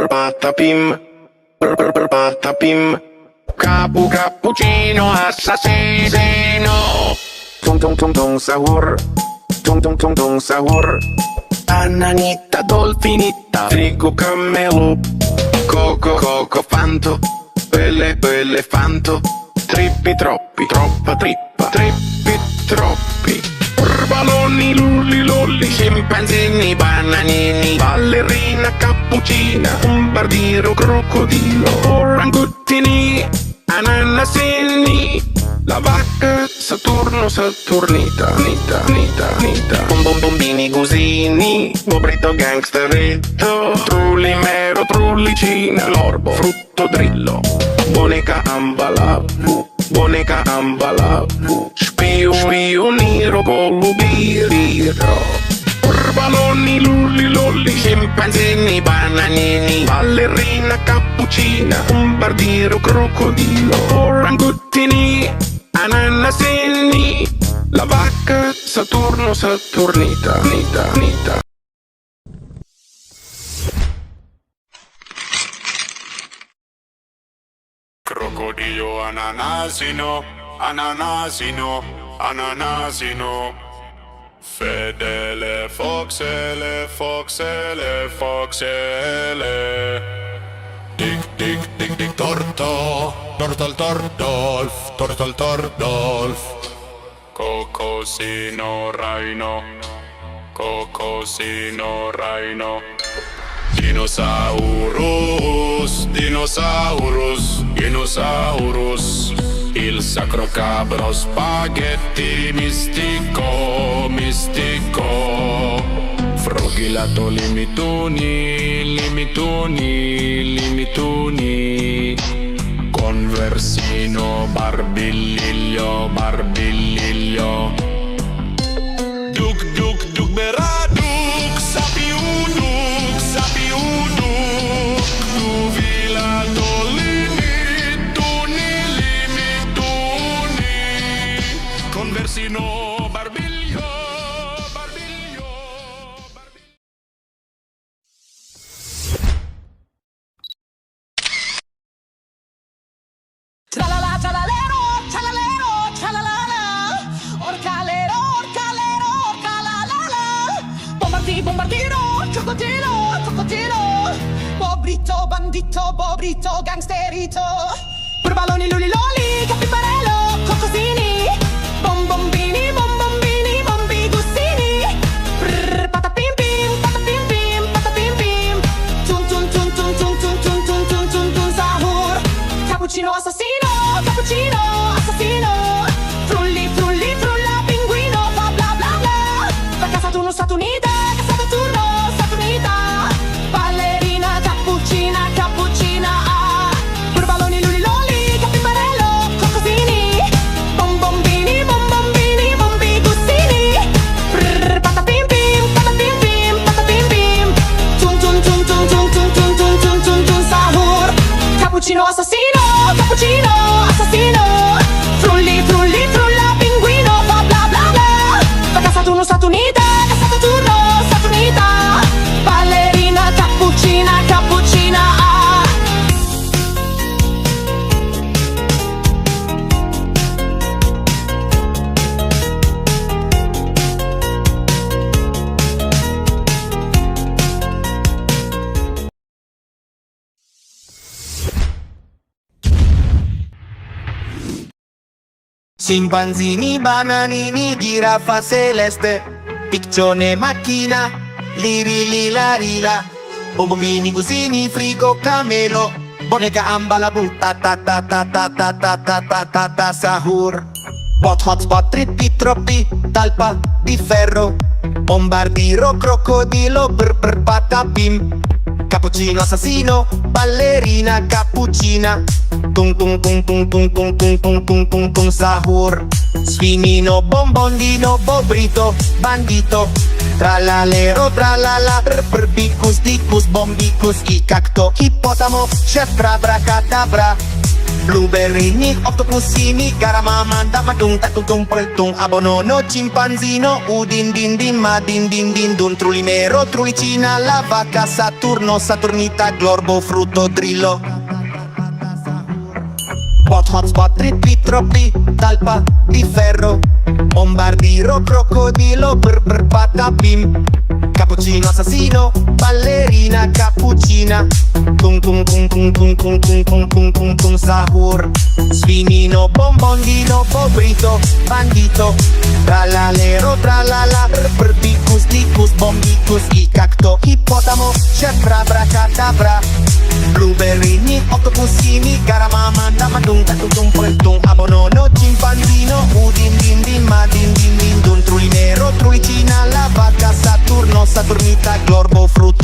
Patapim, patapim, cappuccino assassino. Tung tung tung tung sahur, tung tung tung tung sahur. Bananita, dolfinita, frigo camelo, coco fanto, belle fanto. Trippi troppi, troppa trippa, trippi troppi. Balloni, lulli, lolli, scimpanzini, bananini, ballerina, cappuccina, bombardiro, crocodilo, orangutini, ananasini. La vacca, Saturno, Saturnita, nita. Bombini, gusini, bobrito, gangsteretto, trulli, mero, trullicina, l'orbo, frutto, drillo, boneca, ambalavu, boneca, ambalavu, spioniro, golubiro. Balloni, lulli, lolli, scimpanzini, bananini, ballerina, cappuccina, bombardiro, crocodilo, orangutini, ananasini. La vacca, Saturno, Saturnita, nita. Crocodilo, ananasino, fedele, foxele, dick, tordolf, cocosino, rhino, dinosaurus, il sacro cabro spaghetti mistico, frogilato, limituni, conversino, barbiliglio, Duk beraduk, sapiuduk, duvilato, limituni, conversino, barbiglio. Bombardino, crocodilo, bobrito, bandito, bobrito, gangsterito. Balloni, lulli, lolli, cappibarello, cocosini, bombini, bombi, gustini. Patapim pim, tun, sahur. Cappuccino assassino, frulli, frulla, pinguino, bla bla bla. Vacca, Saturno, Saturnita, ballerina, cappuccina, balloni, lulli, lolli, cappibarello, cocosini, bombini, bombi, gustini. Patapim pim, tun, sahur. Cappuccino assassino, frulli, frulla, pinguino, bla bla bla bla. Vacca, Saturno, Saturnita, ballerina, cappuccina. Scimpanzini, bananini, giraffa celeste, piccione, macchina, lila, bombini, gusini, frigo, camelo, boneca, ambalabu, ta, sahur. Hotspot, trippi, troppi, talpa di ferro, bombardiro, crocodilo, patapim. Cappuccino assassino, ballerina, cappuccina, tung, sahur. Sfinino, bombondino, bobrito, bandito, Tralalero tralala, bicus, dicus, bombicus, icacto, hippotamo, chef abracadabra. Blueberry, octopusini, garamamanda, madung, tatutung, peltung, abonono, cimpanzino, udin, din, din, ma din, din, din, dun, trulimero, trulicina, la vaca, Saturno, Saturnita, glorbo, frutto, drillo. Bot, hotspot, trippi, troppi, talpa di ferro, bombardiro, crocodilo, patapim. Cappuccino assassino, ballerina cappuccina. Tung tung tung tung tung tung tung tung tung tung tung sahur. Sfinino, bombondino, pobrito, bandito. Tralalero, tralala, bicus, dicus, bombicus, icacto, hippotamo, chef abracadabra. Blueberry, octopusini, garamamanda, madung, tatutung, peltung, abonono, cimpanzino, udin, din, din, ma din, din, din, dun, trulinero, trulicina, la vaca, Saturno, Saturnita, glorbo, frutto.